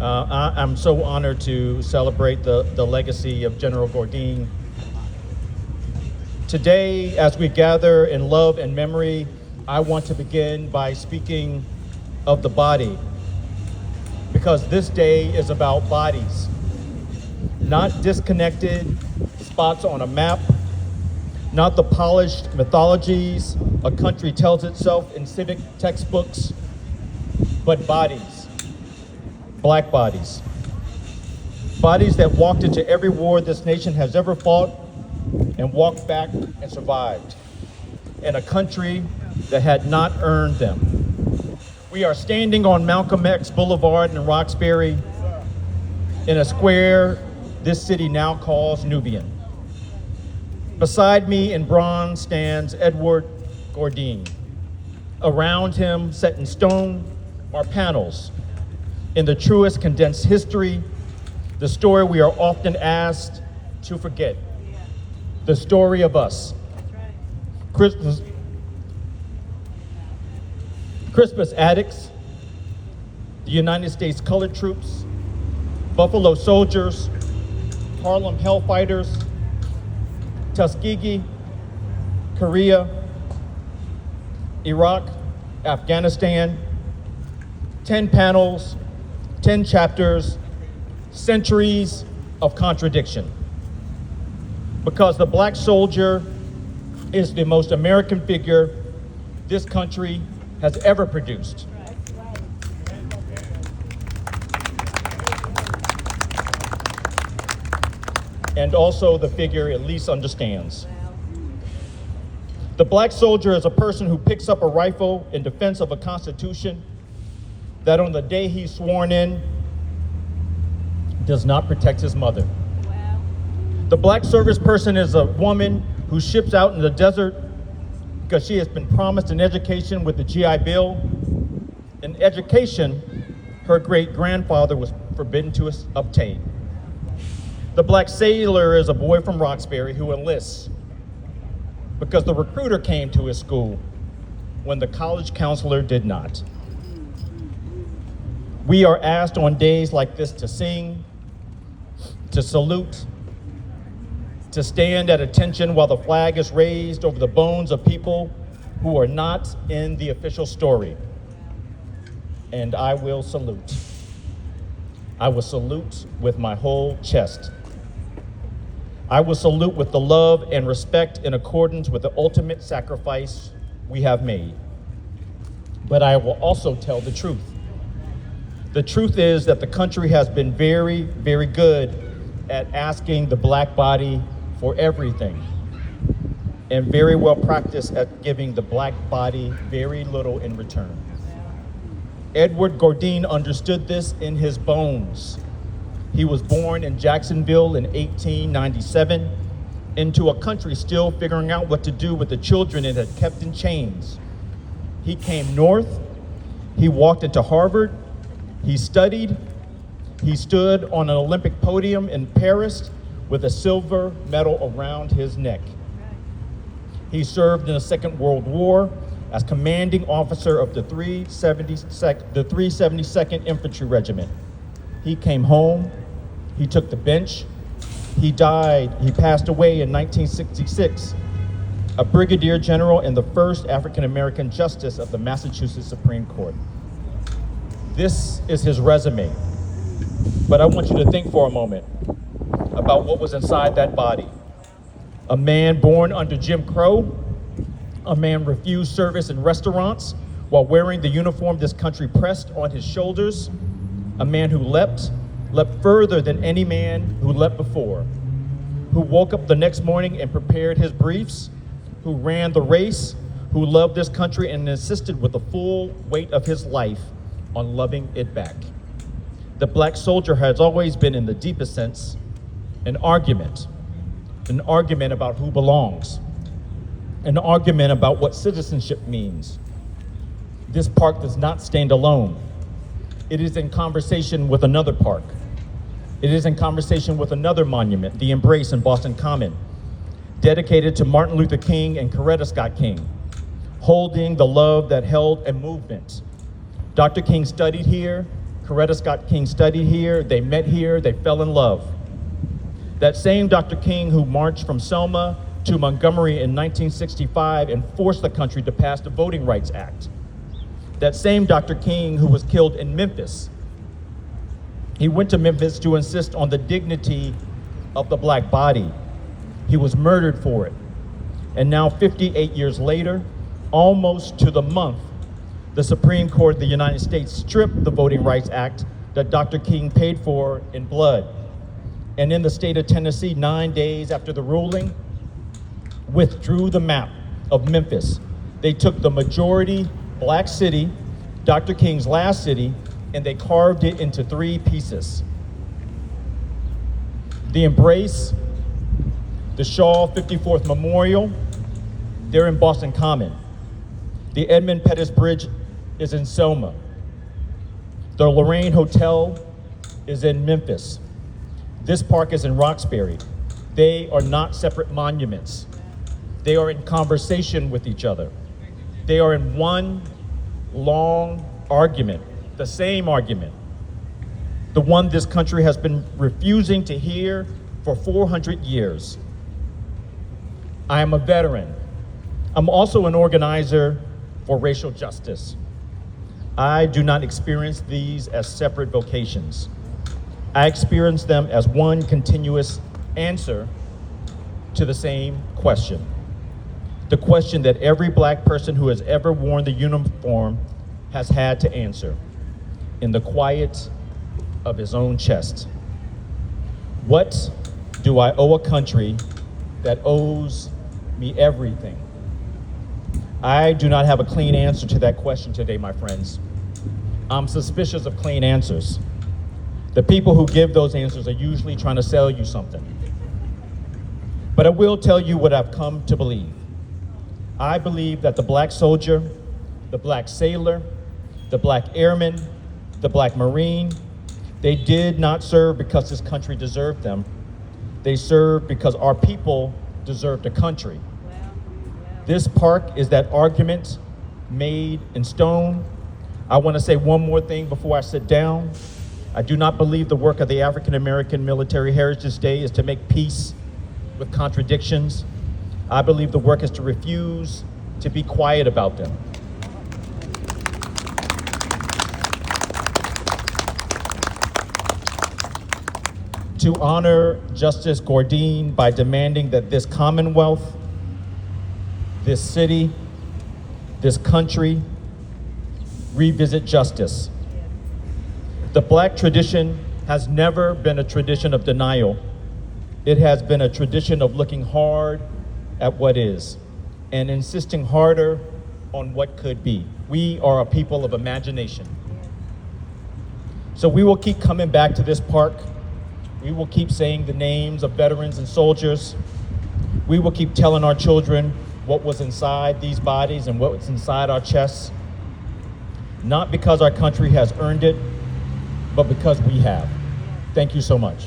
I'm so honored to celebrate the legacy of General Gourdin. Today, as we gather in love and memory, I want to begin by speaking of the body, because this day is about bodies, not disconnected spots on a map, not the polished mythologies a country tells itself in civic textbooks, but bodies, Black bodies. Bodies that walked into every war this nation has ever fought and walked back and survived, in a country that had not earned them. We are standing on Malcolm X Boulevard in Roxbury, in a square this city now calls Nubian. Beside me in bronze stands Edward Gourdin. Around him, set in stone, are panels in the truest condensed history, the story we are often asked to forget, the story of us. Christmas addicts, the United States colored troops, Buffalo Soldiers, Harlem Hellfighters, Tuskegee, Korea, Iraq, Afghanistan, 10 panels, 10 chapters, centuries of contradiction. Because the Black soldier is the most American figure this country has ever produced. And also the figure it least understands. The Black soldier is a person who picks up a rifle in defense of a constitution that on the day he's sworn in does not protect his mother. Wow. The Black service person is a woman who ships out in the desert because she has been promised an education with the GI Bill, an education her great-grandfather was forbidden to obtain. The Black sailor is a boy from Roxbury who enlists because the recruiter came to his school when the college counselor did not. We are asked on days like this to sing, to salute, to stand at attention while the flag is raised over the bones of people who are not in the official story. And I will salute. I will salute with my whole chest. I will salute with the love and respect in accordance with the ultimate sacrifice we have made. But I will also tell the truth. The truth is that the country has been very, very good at asking the Black body for everything, and very well practiced at giving the Black body very little in return. Edward Gourdin understood this in his bones. He was born in Jacksonville in 1897 into a country still figuring out what to do with the children it had kept in chains. He came north, he walked into Harvard, he studied, he stood on an Olympic podium in Paris with a silver medal around his neck. He served in the Second World War as commanding officer of the 372nd Infantry Regiment. He came home, he took the bench, he passed away in 1966, a brigadier general and the first African-American justice of the Massachusetts Supreme Court. This is his resume, but I want you to think for a moment about what was inside that body. A man born under Jim Crow, a man refused service in restaurants while wearing the uniform this country pressed on his shoulders, a man who leapt further than any man who leapt before, who woke up the next morning and prepared his briefs, who ran the race, who loved this country and insisted with the full weight of his life on loving it back. The Black soldier has always been, in the deepest sense, an argument about who belongs, an argument about what citizenship means. This park does not stand alone. It is in conversation with another park. It is in conversation with another monument, the Embrace in Boston Common, dedicated to Martin Luther King and Coretta Scott King, holding the love that held a movement. Dr. King studied here, Coretta Scott King studied here, they met here, they fell in love. That same Dr. King who marched from Selma to Montgomery in 1965 and forced the country to pass the Voting Rights Act. That same Dr. King who was killed in Memphis. He went to Memphis to insist on the dignity of the black body. He was murdered for it. And now 58 years later, almost to the month, the Supreme Court of the United States stripped the Voting Rights Act that Dr. King paid for in blood. And in the state of Tennessee, 9 days after the ruling, withdrew the map of Memphis. They took the majority black city, Dr. King's last city, and they carved it into 3 pieces. The Embrace, the Shaw 54th Memorial, they're in Boston Common. The Edmund Pettus Bridge is in Selma. The Lorraine Hotel is in Memphis. This park is in Roxbury. They are not separate monuments. They are in conversation with each other. They are in one long argument, the same argument, the one this country has been refusing to hear for 400 years. I am a veteran. I'm also an organizer for racial justice. I do not experience these as separate vocations. I experience them as one continuous answer to the same question. The question that every black person who has ever worn the uniform has had to answer in the quiet of his own chest. What do I owe a country that owes me everything? I do not have a clean answer to that question today, my friends. I'm suspicious of clean answers. The people who give those answers are usually trying to sell you something. But I will tell you what I've come to believe. I believe that the black soldier, the black sailor, the black airman, the black Marine, they did not serve because this country deserved them. They served because our people deserved a country. This park is that argument made in stone. I want to say one more thing before I sit down. I do not believe the work of the African American Military Heritage Day is to make peace with contradictions. I believe the work is to refuse to be quiet about them. To honor Justice Gourdin by demanding that this Commonwealth, this city, this country revisit justice. The black tradition has never been a tradition of denial. It has been a tradition of looking hard at what is and insisting harder on what could be. We are a people of imagination. So we will keep coming back to this park. We will keep saying the names of veterans and soldiers. We will keep telling our children what was inside these bodies and what was inside our chests. Not because our country has earned it, but because we have. Thank you so much.